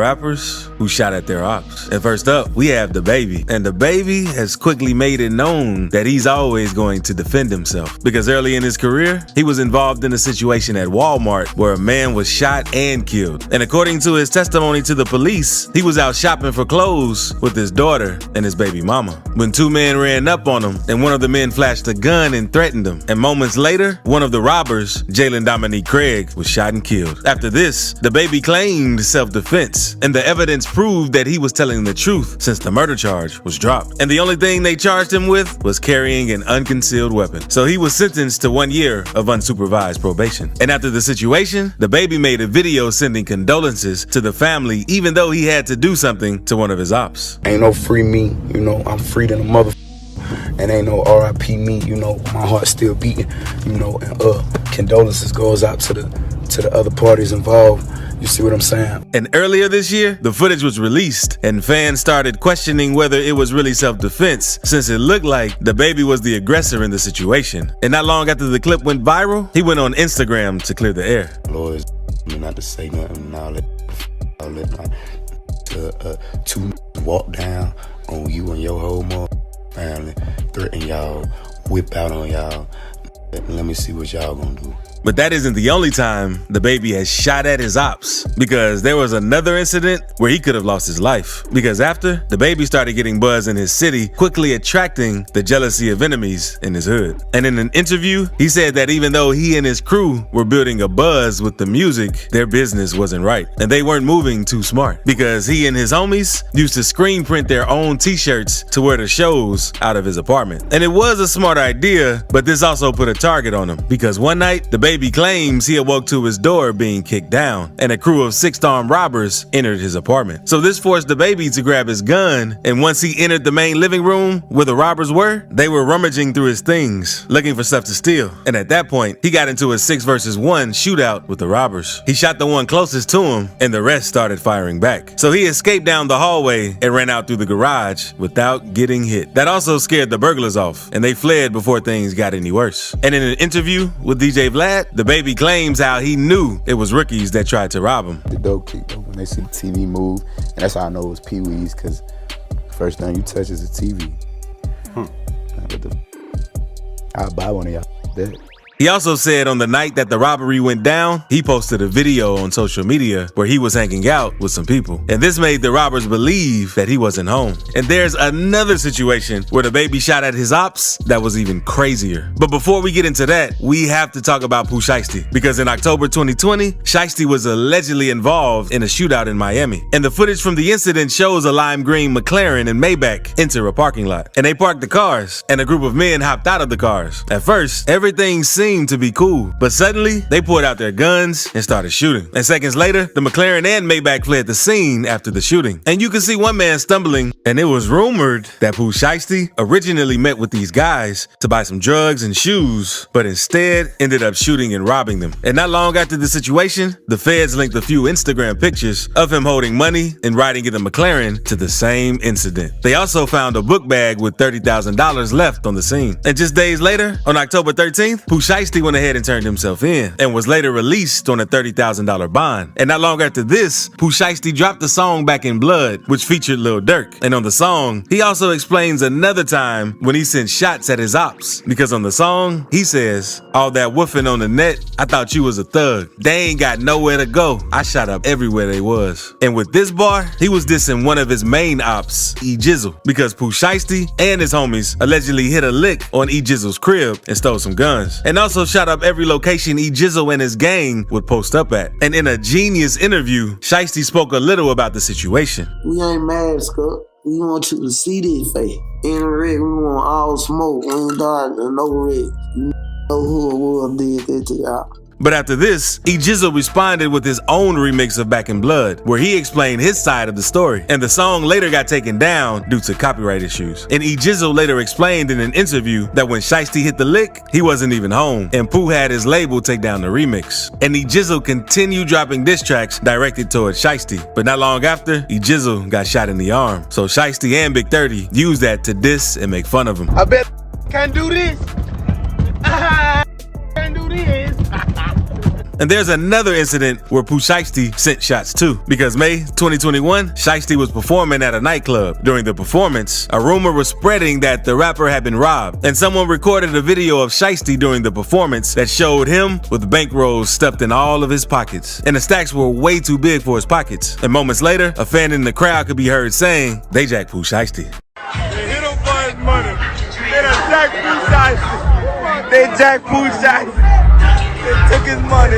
rappers who shot at their ops. And first up, we have the baby. And the baby has quickly made it known that he's always going to defend himself. Because early in his career, he was involved in a situation at Walmart where a man was shot and killed. And according to his testimony to the police, he was out shopping for clothes with his daughter and his baby mama when two men ran up on him, and one of the men flashed a gun and threatened him. And moments later, one of the robbers, Jalen Dominique Craig, was shot and killed. After this, the baby claimed self-defense, and the evidence proved that he was telling the truth since the murder charge was dropped. And the only thing they charged him with was carrying an unconcealed weapon. So he was sentenced to 1 year of unsupervised probation. And after the situation, the baby made a video sending condolences to the family, even though he had to do something to one of his ops. Ain't no free me, you know, I'm free than a mother. And ain't no RIP me, you know, my heart's still beating, you know, and condolences goes out to the other parties involved. You see what I'm saying? And earlier this year, the footage was released, and fans started questioning whether it was really self-defense, since it looked like the baby was the aggressor in the situation. And not long after the clip went viral, he went on Instagram to clear the air. Lord, not to say nothing, now let two walk down on you and your whole family, threaten y'all, whip out on y'all. Let me see what y'all gonna do. But that isn't the only time the baby has shot at his ops, because there was another incident where he could have lost his life. Because after, the baby started getting buzz in his city, quickly attracting the jealousy of enemies in his hood. And in an interview, he said that even though he and his crew were building a buzz with the music, their business wasn't right. And they weren't moving too smart, because he and his homies used to screen print their own t-shirts to wear to shows out of his apartment. And it was a smart idea, but this also put a target on him, because one night, the baby claims he awoke to his door being kicked down, and a crew of 6 armed robbers entered his apartment. So this forced the baby to grab his gun, and once he entered the main living room where the robbers were, they were rummaging through his things, looking for stuff to steal. And at that point, he got into a 6 versus 1 shootout with the robbers. He shot the one closest to him, and the rest started firing back. So he escaped down the hallway and ran out through the garage without getting hit. That also scared the burglars off, and they fled before things got any worse. And in an interview with DJ Vlad, the baby claims how he knew it was rookies that tried to rob him. The dope kick, though, when they see the TV move, and that's how I know it was Pee-wees, because the first thing you touch is the TV. I'll buy one of y'all that. He also said on the night that the robbery went down, he posted a video on social media where he was hanging out with some people. And this made the robbers believe that he wasn't home. And there's another situation where the baby shot at his ops that was even crazier. But before we get into that, we have to talk about Pooh Shiesty, because in October 2020, Shiesty was allegedly involved in a shootout in Miami. And the footage from the incident shows a lime green McLaren and Maybach enter a parking lot. And they parked the cars, and a group of men hopped out of the cars. At first, everything seemed to be cool, but suddenly they pulled out their guns and started shooting. And seconds later, the McLaren and Maybach fled the scene after the shooting. And you can see one man stumbling, and it was rumored that Pooh Shiesty originally met with these guys to buy some drugs and shoes, but instead ended up shooting and robbing them. And not long after the situation, the feds linked a few Instagram pictures of him holding money and riding in a McLaren to the same incident. They also found a book bag with $30,000 left on the scene. And just days later, on October 13th, Pooh Shiesty went ahead and turned himself in and was later released on a $30,000 bond. And not long after this, Pooh Shiesty dropped the song Back in Blood, which featured Lil Durk. And on the song, he also explains another time when he sent shots at his ops, because on the song, he says, "All that woofing on the net, I thought you was a thug. They ain't got nowhere to go. I shot up everywhere they was." And with this bar, he was dissing one of his main ops, E Jizzle, because Pooh Shiesty and his homies allegedly hit a lick on E Jizzle's crib and stole some guns. And also shot up every location E Jizzle and his gang would post up at. And in a genius interview, Shiesty spoke a little about the situation. "We ain't mad, Scott. We want you to see this face. In the red, we want all smoke. We ain't dark and no red. You know who it was did that to y'all." But after this, E Jizzle responded with his own remix of Back in Blood, where he explained his side of the story. And the song later got taken down due to copyright issues. And E Jizzle later explained in an interview that when Shiesty hit the lick, he wasn't even home, and Pooh had his label take down the remix. And E Jizzle continued dropping diss tracks directed towards Shiesty. But not long after, E Jizzle got shot in the arm. So Shiesty and Big 30 used that to diss and make fun of him. I bet can't do this. Can't do this. And there's another incident where Pooh Shiesty sent shots too, because May 2021, Shiesty was performing at a nightclub. During the performance, a rumor was spreading that the rapper had been robbed, and someone recorded a video of Shiesty during the performance that showed him with bankrolls stuffed in all of his pockets, and the stacks were way too big for his pockets. And moments later, a fan in the crowd could be heard saying, "They jacked Pooh Shiesty." They hit him for his money. They done jacked Pooh Shiesty. They jacked Pooh Shiesty. They took his money.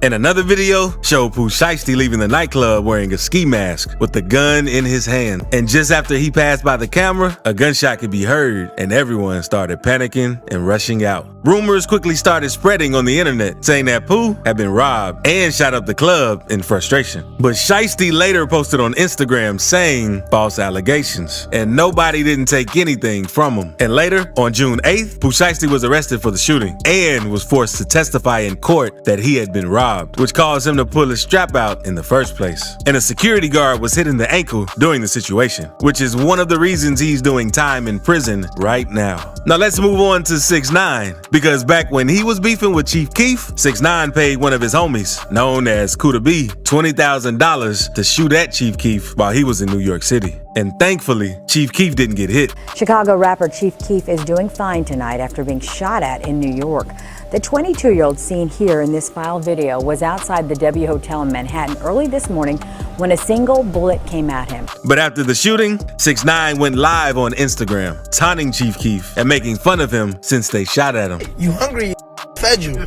And another video showed Pooh Shiesty leaving the nightclub wearing a ski mask with the gun in his hand. And just after he passed by the camera, a gunshot could be heard, and everyone started panicking and rushing out. Rumors quickly started spreading on the internet, saying that Pooh had been robbed and shot up the club in frustration. But Shiesty later posted on Instagram saying false allegations, and nobody didn't take anything from him. And later, on June 8th, Pooh Shiesty was arrested for the shooting and was forced to testify in court that he had been robbed, which caused him to pull his strap out in the first place. And a security guard was hit in the ankle during the situation, which is one of the reasons he's doing time in prison right now. Now let's move on to 6ix9ine, because back when he was beefing with Chief Keef, 6ix9ine paid one of his homies, known as Kuda B, $20,000 to shoot at Chief Keef while he was in New York City. And thankfully, Chief Keef didn't get hit. Chicago rapper Chief Keef is doing fine tonight after being shot at in New York. The 22-year-old seen here in this file video was outside the W Hotel in Manhattan early this morning when a single bullet came at him. But after the shooting, 6ix9ine went live on Instagram, taunting Chief Keef and making fun of him since they shot at him. You hungry? Fed you.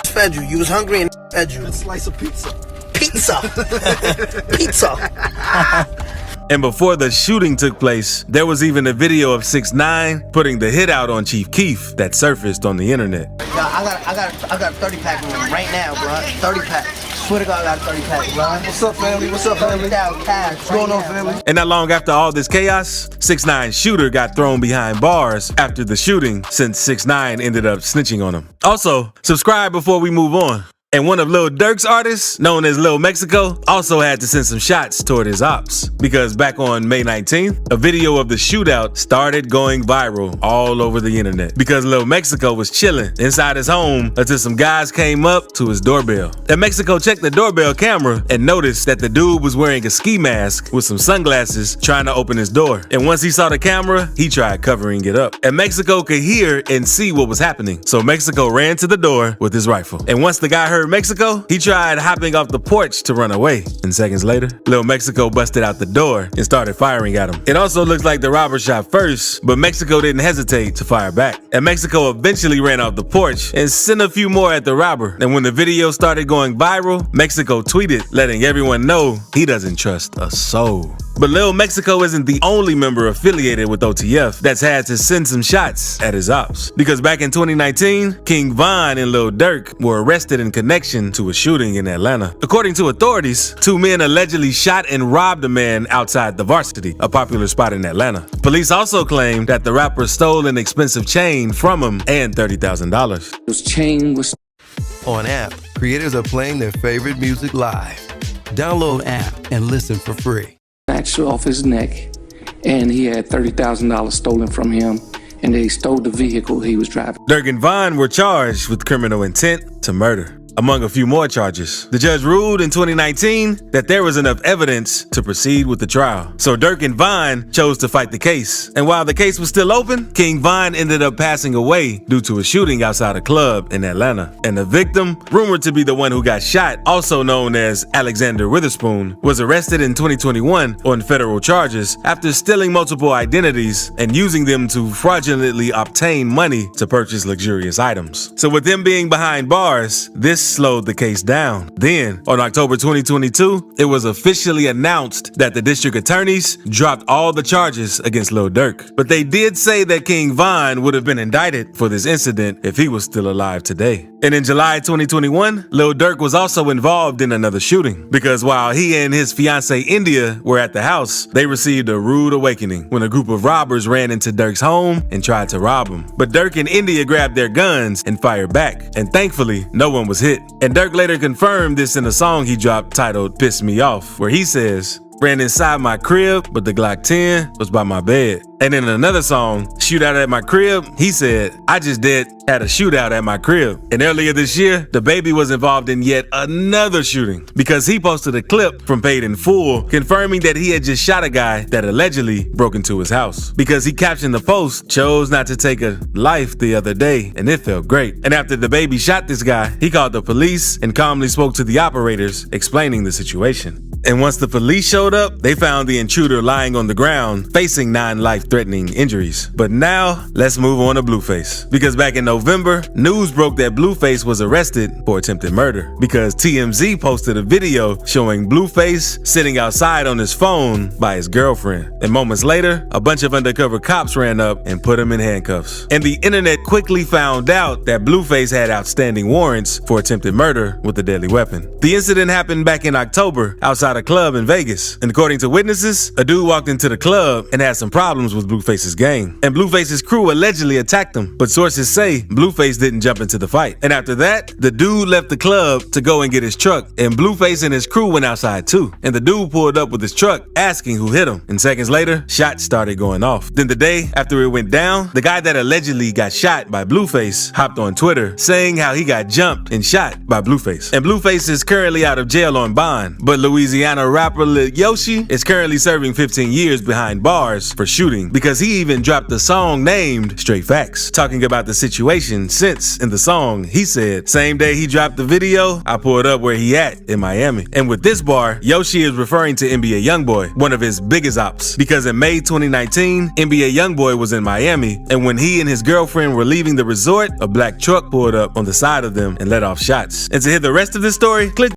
Fed you. You was hungry and fed you. A slice of pizza. Pizza. Pizza. And before the shooting took place, there was even a video of 6ix9ine putting the hit out on Chief Keef that surfaced on the internet. I got a 30 pack right now, bro. 30 pack. Swear to God, I got a 30 pack, bro. What's up, family? What's up, family? What's going on, family? And not long after all this chaos, 6ix9ine's shooter got thrown behind bars after the shooting, since 6ix9ine ended up snitching on him. Also, subscribe before we move on. And one of Lil Durk's artists, known as Lil Mexico, also had to send some shots toward his ops, because back on May 19th, a video of the shootout started going viral all over the internet because Lil Mexico was chilling inside his home until some guys came up to his doorbell. And Mexico checked the doorbell camera and noticed that the dude was wearing a ski mask with some sunglasses trying to open his door. And once he saw the camera, he tried covering it up. And Mexico could hear and see what was happening. So Mexico ran to the door with his rifle. And once the guy heard Mexico, he tried hopping off the porch to run away. And seconds later, Lil Mexico busted out the door and started firing at him. It also looks like the robber shot first, but Mexico didn't hesitate to fire back. And Mexico eventually ran off the porch and sent a few more at the robber. And when the video started going viral, Mexico tweeted, letting everyone know he doesn't trust a soul. But Lil Mexico isn't the only member affiliated with OTF that's had to send some shots at his ops. Because back in 2019, King Von and Lil Durk were arrested in connection to a shooting in Atlanta. According to authorities, two men allegedly shot and robbed a man outside the Varsity, a popular spot in Atlanta. Police also claimed that the rapper stole an expensive chain from him and $30,000. His chain was On app, creators are playing their favorite music live. Download app and listen for free. snatched off his neck, and he had $30,000 stolen from him, and they stole the vehicle he was driving. Durk and Von were charged with criminal intent to murder, among a few more charges. The judge ruled in 2019 that there was enough evidence to proceed with the trial. So Durk and Von chose to fight the case. And while the case was still open, King Von ended up passing away due to a shooting outside a club in Atlanta. And the victim, rumored to be the one who got shot, also known as Alexander Witherspoon, was arrested in 2021 on federal charges after stealing multiple identities and using them to fraudulently obtain money to purchase luxurious items. So with them being behind bars, this slowed the case down. Then, on October 2022, it was officially announced that the district attorneys dropped all the charges against Lil Durk. But they did say that King Von would have been indicted for this incident if he was still alive today. And in July 2021, Lil Durk was also involved in another shooting, because while he and his fiancée India were at the house, they received a rude awakening when a group of robbers ran into Durk's home and tried to rob him. But Durk and India grabbed their guns and fired back, and thankfully, no one was hit. And Durk later confirmed this in a song he dropped titled "Piss Me Off," where he says, ran inside my crib, but the Glock 10 was by my bed. And in another song, Shootout at My Crib, he said, I just had a shootout at my crib. And earlier this year, the baby was involved in yet another shooting because he posted a clip from Paid in Full confirming that he had just shot a guy that allegedly broke into his house. Because he captioned the post, chose not to take a life the other day, and it felt great. And after the baby shot this guy, he called the police and calmly spoke to the operators, explaining the situation. And once the police showed up, they found the intruder lying on the ground, facing 9 life-threatening injuries. But now, let's move on to Blueface. Because back in November, news broke that Blueface was arrested for attempted murder. Because TMZ posted a video showing Blueface sitting outside on his phone by his girlfriend. And moments later, a bunch of undercover cops ran up and put him in handcuffs. And the internet quickly found out that Blueface had outstanding warrants for attempted murder with a deadly weapon. The incident happened back in October outside a club in Vegas. And according to witnesses, a dude walked into the club and had some problems with Blueface's gang. And Blueface's crew allegedly attacked him, but sources say Blueface didn't jump into the fight. And after that, the dude left the club to go and get his truck, and Blueface and his crew went outside too. And the dude pulled up with his truck, asking who hit him. And seconds later, shots started going off. Then the day after it went down, the guy that allegedly got shot by Blueface hopped on Twitter saying how he got jumped and shot by Blueface. And Blueface is currently out of jail on bond, but Louisiana rapper Lil Yoshi is currently serving 15 years behind bars for shooting because he even dropped a song named Straight Facts, talking about the situation since in the song he said, same day he dropped the video, I pulled up where he at in Miami. And with this bar, Yoshi is referring to NBA Youngboy, one of his biggest ops, because in May 2019, NBA Youngboy was in Miami, and when he and his girlfriend were leaving the resort, a black truck pulled up on the side of them and let off shots. And to hear the rest of this story, click